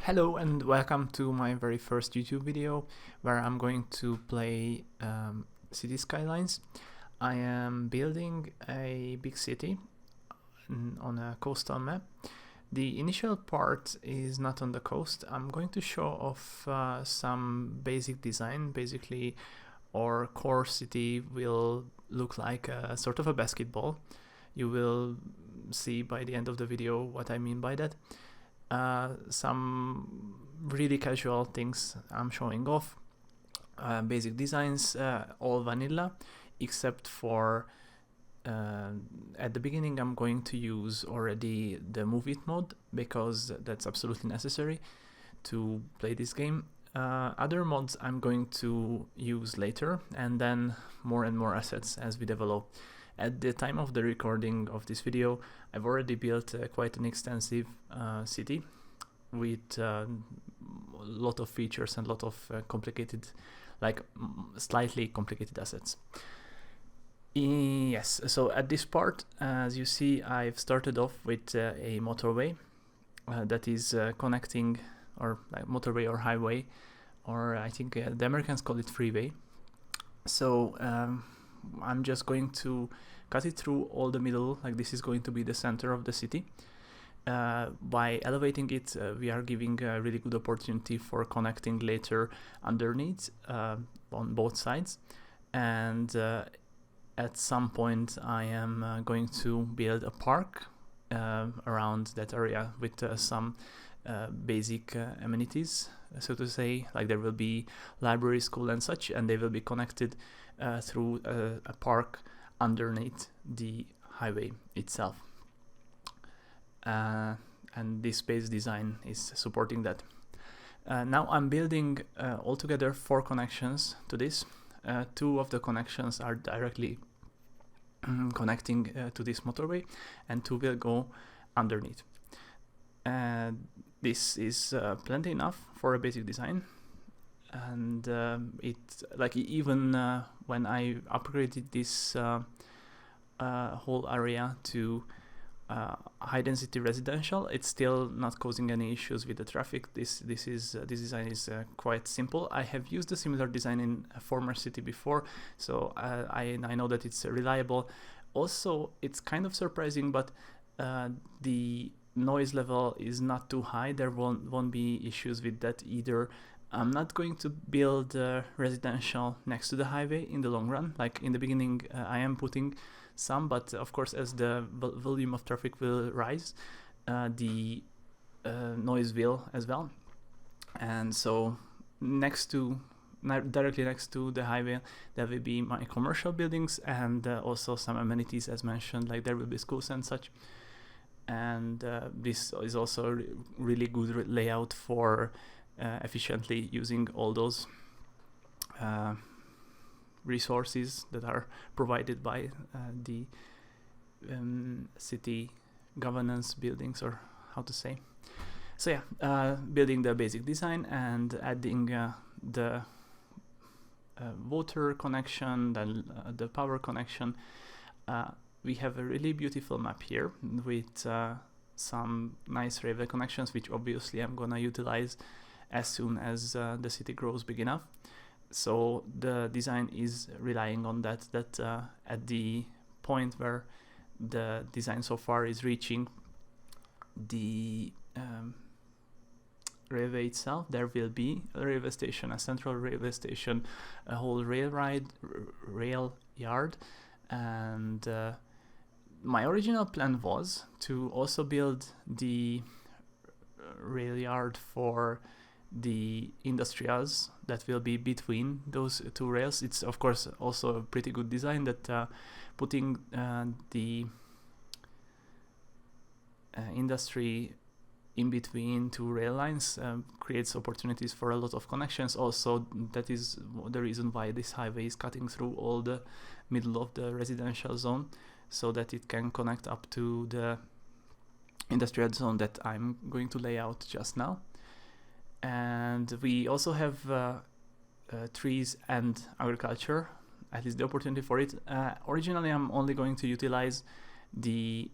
Hello and welcome to my very first YouTube video where I'm going to play Cities Skylines. I am building a big city on a coastal map. The initial part is not on the coast. I'm going to show off some basic design. Basically, our core city will look like a sort of a basketball. You will see by the end of the video what I mean by that. Some really casual things I'm showing off, basic designs, all vanilla, except for at the beginning I'm going to use already the Move It mode because that's absolutely necessary to play this game. Other mods I'm going to use later, and then more and more assets as we develop. At the time of the recording of this video, I've already built quite an extensive city with a lot of features and a lot of complicated, slightly complicated assets. Yes, so at this part, as you see, I've started off with a motorway that is connecting, or like motorway or highway, or I think the Americans call it freeway. So I'm just going to cut it through all the middle, like this is going to be the center of the city. By elevating it, we are giving a really good opportunity for connecting later underneath on both sides. And at some point I am going to build a park around that area with some basic amenities, so to say, like there will be library, school and such, and they will be connected through a park underneath the highway itself. And this base design is supporting that. Now I'm building altogether 4 connections to this. 2 of the connections are directly connecting to this motorway, and 2 will go underneath. This is plenty enough for a basic design, and even when I upgraded this whole area to high density residential, it's still not causing any issues with the traffic. This design is quite simple. I have used a similar design in a former city before, so I know that it's reliable. Also, it's kind of surprising, but the noise level is not too high. There won't be issues with that either. I'm not going to build residential next to the highway in the long run. Like in the beginning, I am putting some, but of course as the volume of traffic will rise, the noise will as well. And so directly next to the highway there will be my commercial buildings, and also some amenities as mentioned, like there will be schools and such. And this is also a really good layout for efficiently using all those resources that are provided by the city governance buildings, or how to say. So yeah, building the basic design and adding the water connection, then the power connection. We have a really beautiful map here with some nice railway connections, which obviously I'm gonna utilize as soon as the city grows big enough. So the design is relying on that at the point where the design so far is reaching the railway itself, there will be a railway station, a central railway station, a whole rail yard, and my original plan was to also build the rail yard for the industrials that will be between those 2 rails. It's of course also a pretty good design that putting the industry in between 2 rail lines creates opportunities for a lot of connections. Also, that is the reason why this highway is cutting through all the middle of the residential zone, so that it can connect up to the industrial zone that I'm going to lay out just now. And we also have trees and agriculture, at least the opportunity for it. Originally I'm only going to utilize the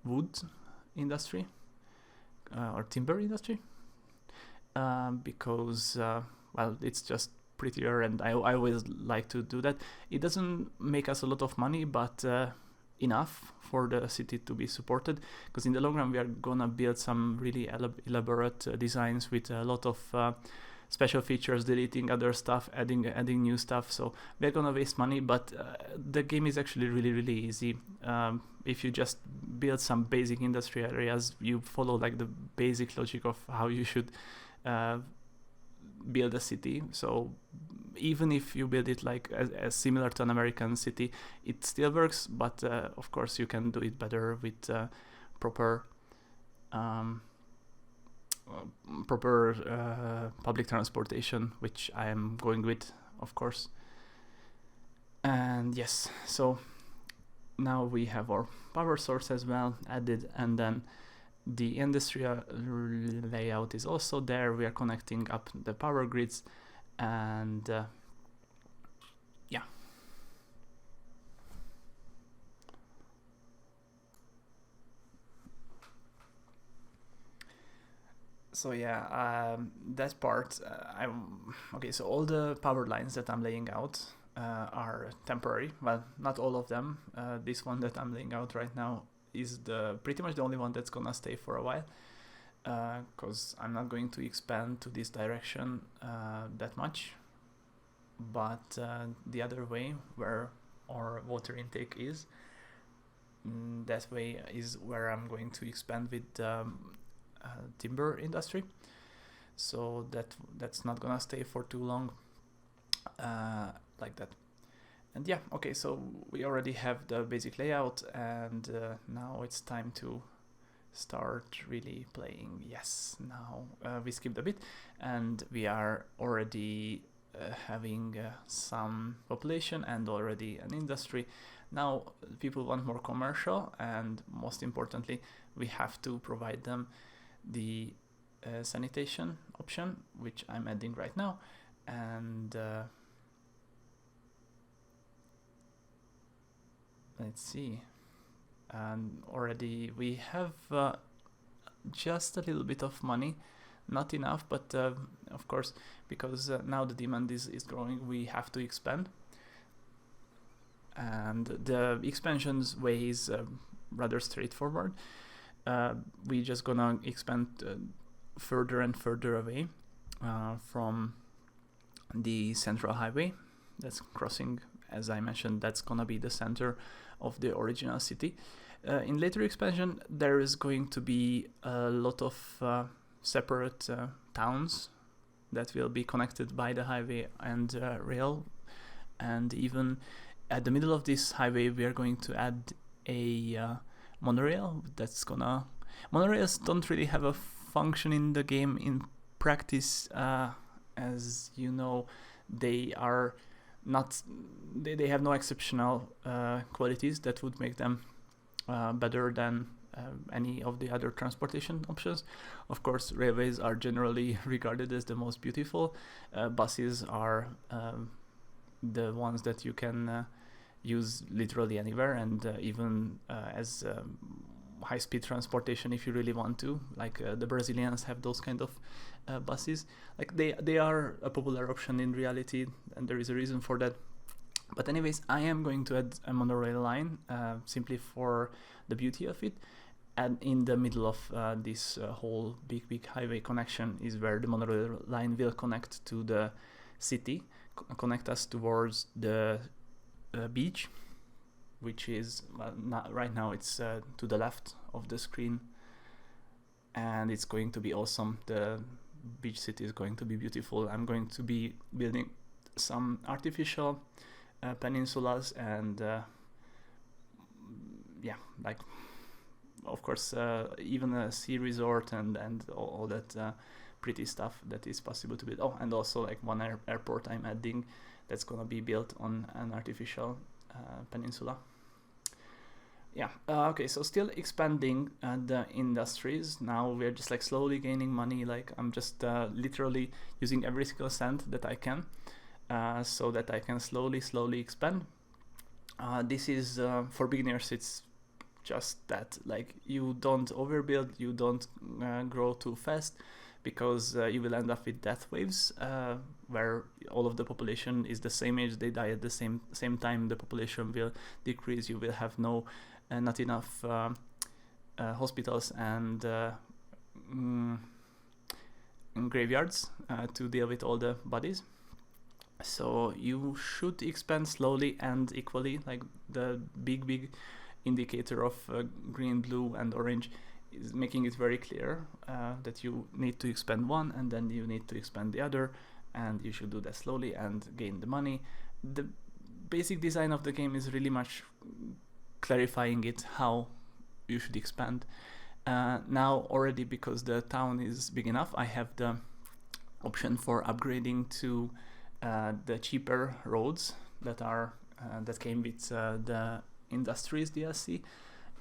wood industry or timber industry, because well, it's just prettier, and I always like to do that. It doesn't make us a lot of money, but enough for the city to be supported, because in the long run we are gonna build some really elaborate designs with a lot of special features, deleting other stuff, adding new stuff. So we're gonna waste money, but the game is actually really easy. If you just build some basic industry areas, you follow like the basic logic of how you should build a city. So even if you build it like as similar to an American city, it still works, but of course you can do it better with proper public transportation, which I am going with, of course. And yes, so now we have our power source as well added, and then the industrial layout is also there. We are connecting up the power grids, and yeah. So yeah, that part, okay. So all the power lines that I'm laying out are temporary. Well, not all of them. This one that I'm laying out right now is pretty much the only one that's gonna stay for a while, because I'm not going to expand to this direction that much. But the other way, where our water intake is, that way is where I'm going to expand with timber industry. So that's not gonna stay for too long, like that. And yeah, okay, so we already have the basic layout, and now it's time to start really playing. Yes, now we skipped a bit, and we are already having some population and already an industry. Now people want more commercial, and most importantly, we have to provide them the sanitation option, which I'm adding right now. And let's see, and already we have just a little bit of money, not enough, but of course, because now the demand is growing, we have to expand. And the expansion's way is rather straightforward. We just gonna expand further and further away from the central highway that's crossing. As I mentioned, that's gonna be the center of the original city. In later expansion, there is going to be a lot of separate towns that will be connected by the highway and rail. And even at the middle of this highway, we are going to add a monorail that's gonna... Monorails don't really have a function in the game in practice. As you know, they are not... They have no exceptional qualities that would make them better than any of the other transportation options. Of course, railways are generally regarded as the most beautiful. Buses are the ones that you can use literally anywhere, and even as high-speed transportation if you really want to. Like the Brazilians have those kind of buses. Like they are a popular option in reality, and there is a reason for that. But anyways, I am going to add a monorail line simply for the beauty of it. And in the middle of this whole big highway connection is where the monorail line will connect to the city, connect us towards the beach, which is, well, not, right now it's to the left of the screen, and it's going to be awesome. The beach city is going to be beautiful. I'm going to be building some artificial peninsulas, and yeah, like, of course, even a sea resort and all that pretty stuff that is possible to build. Oh, and also like one airport I'm adding that's gonna be built on an artificial peninsula. Yeah, okay, so still expanding the industries. Now we're just like slowly gaining money. Like I'm just literally using every single cent that I can, so that I can slowly expand. This is for beginners. It's just that, like, you don't overbuild, you don't grow too fast, because you will end up with death waves where all of the population is the same age, they die at the same time, the population will decrease, you will have not enough hospitals and graveyards to deal with all the bodies. So you should expand slowly and equally, like the big indicator of green, blue and orange is making it very clear that you need to expand one and then you need to expand the other, and you should do that slowly and gain the money. The basic design of the game is really much clarifying it how you should expand. Now already, because the town is big enough, I have the option for upgrading to the cheaper roads that came with the Industries DLC,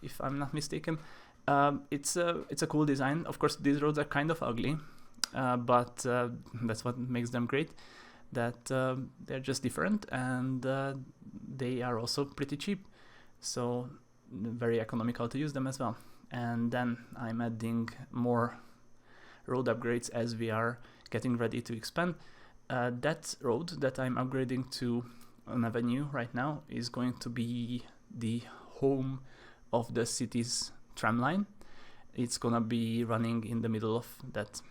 if I'm not mistaken. It's a cool design. Of course, these roads are kind of ugly, but that's what makes them great. That they're just different, and they are also pretty cheap, so very economical to use them as well. And then I'm adding more road upgrades as we are getting ready to expand. That road that I'm upgrading to an avenue right now is going to be the home of the city's tram line. It's gonna be running in the middle of that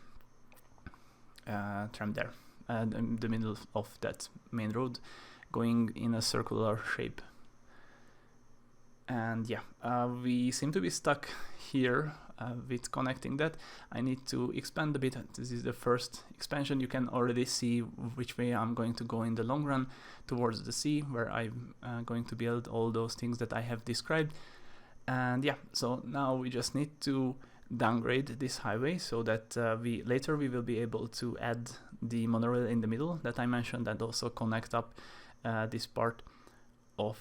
tram there, in the middle of that main road, going in a circular shape. And yeah, we seem to be stuck here with connecting that. I need to expand a bit. This is the first expansion. You can already see which way I'm going to go in the long run, towards the sea, where I'm going to build all those things that I have described. And yeah, so now we just need to downgrade this highway so that later we will be able to add the monorail in the middle that I mentioned, and also connect up this part of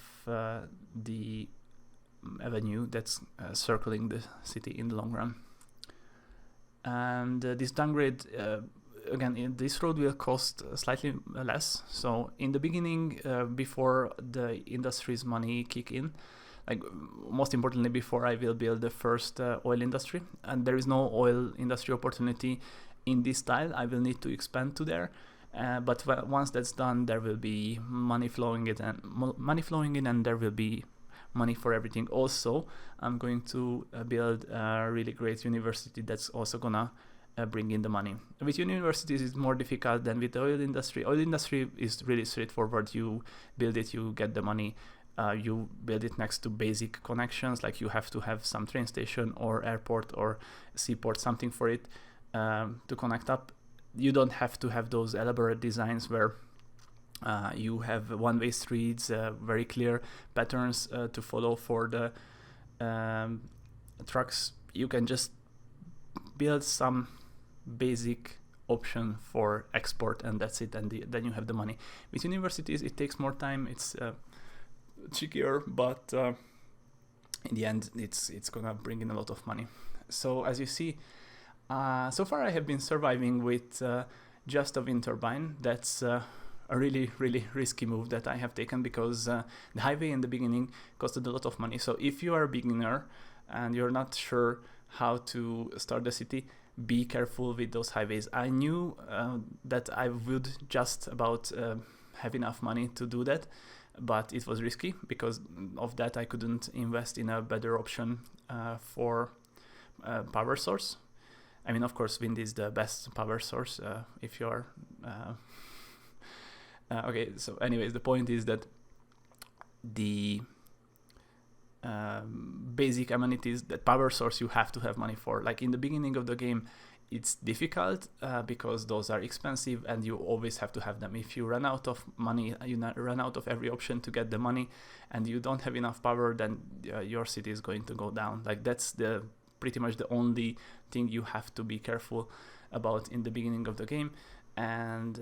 the avenue that's circling the city in the long run. And this downgrade, again, this road will cost slightly less. So in the beginning, before the industry's money kick in, like most importantly, before I will build the first oil industry, and there is no oil industry opportunity in this style, I will need to expand to there. But once that's done, there will be money flowing in, and there will be money for everything. Also, I'm going to build a really great university that's also gonna bring in the money. With universities, it's more difficult than with the oil industry. Oil industry is really straightforward. You build it, you get the money. You build it next to basic connections, like you have to have some train station or airport or seaport, something for it to connect up. You don't have to have those elaborate designs where you have one-way streets, very clear patterns to follow for the trucks. You can just build some basic option for export, and that's it, and then you have the money. With universities, it takes more time, it's trickier, but in the end, it's gonna bring in a lot of money. So as you see, so far I have been surviving with just a wind turbine. That's a really risky move that I have taken, because the highway in the beginning costed a lot of money. So if you are a beginner and you're not sure how to start the city, be careful with those highways. I knew that I would just about have enough money to do that, but it was risky. Because of that, I couldn't invest in a better option for power source. I mean, of course, wind is the best power source if you're okay. So anyways, the point is that the basic amenities, that power source, you have to have money for. Like in the beginning of the game, it's difficult because those are expensive and you always have to have them. If you run out of money, you run out of every option to get the money, and you don't have enough power, then your city is going to go down. Like that's pretty much the only thing you have to be careful about in the beginning of the game. And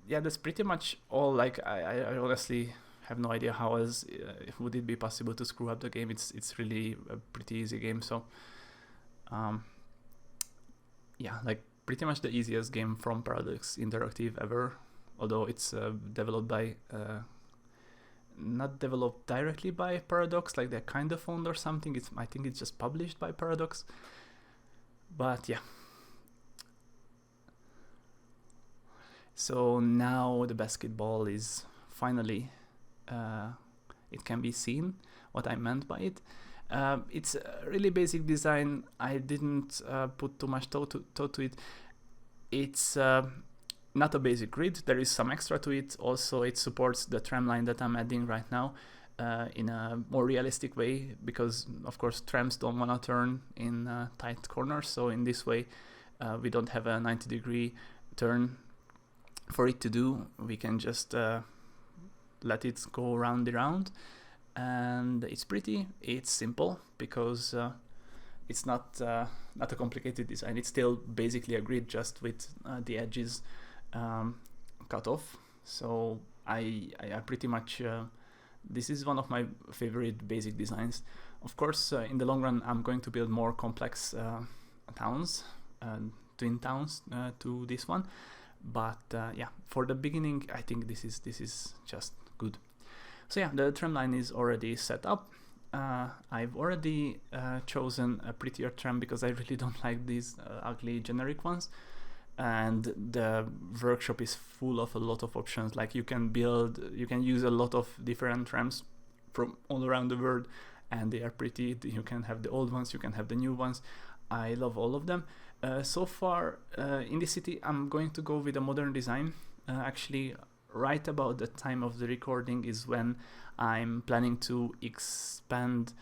yeah, that's pretty much all. Like I honestly have no idea how else would it be possible to screw up the game. It's really a pretty easy game. So yeah, like pretty much the easiest game from Paradox Interactive ever, although it's developed by not developed directly by Paradox, like they're kind of owned or something. I think it's just published by Paradox. But yeah, So now the basketball is finally, it can be seen what I meant by it. It's a really basic design. I didn't put too much thought to it. It's not a basic grid. There is some extra to it. Also, it supports the tram line that I'm adding right now in a more realistic way, because of course trams don't want to turn in tight corners. So in this way, we don't have a 90-degree turn for it to do. We can just let it go round and round, and it's pretty. It's simple because it's not a complicated design. It's still basically a grid, just with the edges cut off. So I pretty much this is one of my favorite basic designs. Of course, in the long run, I'm going to build more complex towns, twin towns to this one. But yeah, for the beginning, I think this is just good. So yeah, the tram line is already set up. I've already chosen a prettier tram because I really don't like these ugly generic ones. And the workshop is full of a lot of options. Like you can use a lot of different trams from all around the world, and they are pretty. You can have the old ones, you can have the new ones. I love all of them. So far in the city, I'm going to go with a modern design. Actually, right about the time of the recording is when I'm planning to expand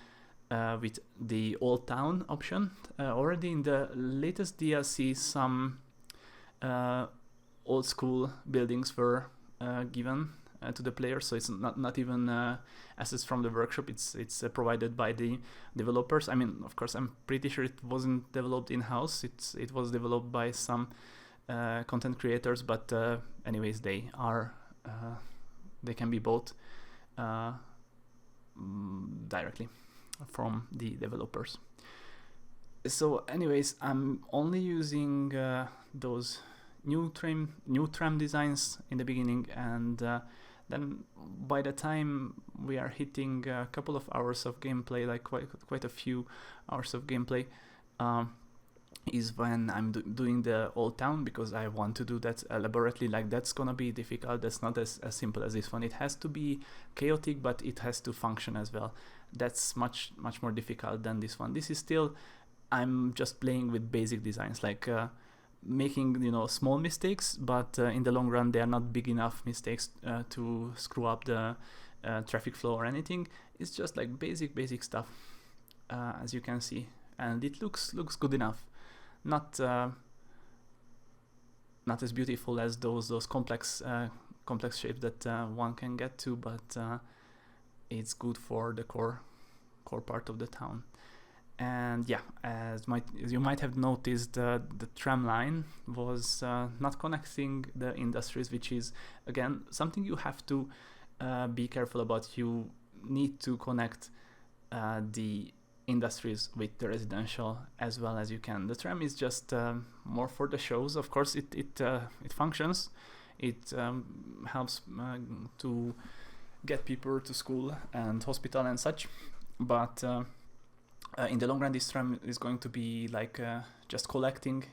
with the old town option. Already in the latest DLC, some old school buildings were given to the players, so it's not even assets from the workshop. It's provided by the developers. I mean, of course, I'm pretty sure it wasn't developed in-house. It was developed by some content creators, but anyways, they can be bought directly from the developers. So anyways, I'm only using those new tram designs in the beginning, and then by the time we are hitting a couple of hours of gameplay, like quite a few hours of gameplay, is when I'm doing the old town, because I want to do that elaborately. Like, that's gonna be difficult. That's not as simple as this one. It has to be chaotic, but it has to function as well. That's much more difficult than this one. This is still, I'm just playing with basic designs, like making small mistakes, but in the long run they are not big enough mistakes to screw up the traffic flow or anything. It's just like basic stuff, as you can see, and it looks good enough. Not as beautiful as those complex shapes that one can get to, but it's good for the core part of the town. And yeah, as you might have noticed, the tram line was not connecting the industries, which is again something you have to be careful about. You need to connect the industries with the residential as well as you can. The tram is just more for the shows. Of course, it functions. It helps to get people to school and hospital and such, but in the long run, this tram is going to be like just collecting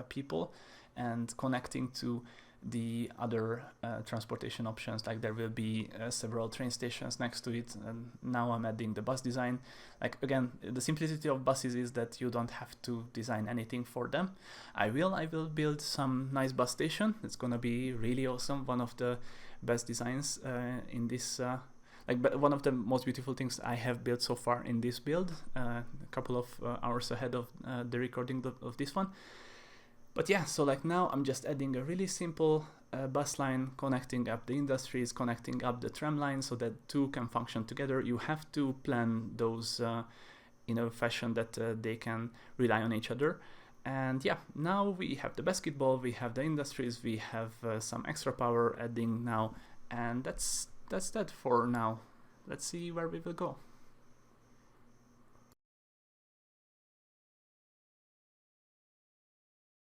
people and connecting to the other transportation options. Like, there will be several train stations next to it, and now I'm adding the bus design. Like, again, the simplicity of buses is that you don't have to design anything for them. I will build some nice bus station. It's gonna be really awesome. One of the best designs in this but one of the most beautiful things I have built so far in this build, a couple of hours ahead of the recording of this one. But yeah, so like now I'm just adding a really simple bus line, connecting up the industries, connecting up the tram line, so that two can function together. You have to plan those in a fashion that they can rely on each other. And yeah, now we have the basketball, we have the industries, we have some extra power adding now, and that's that for now. Let's see where we will go.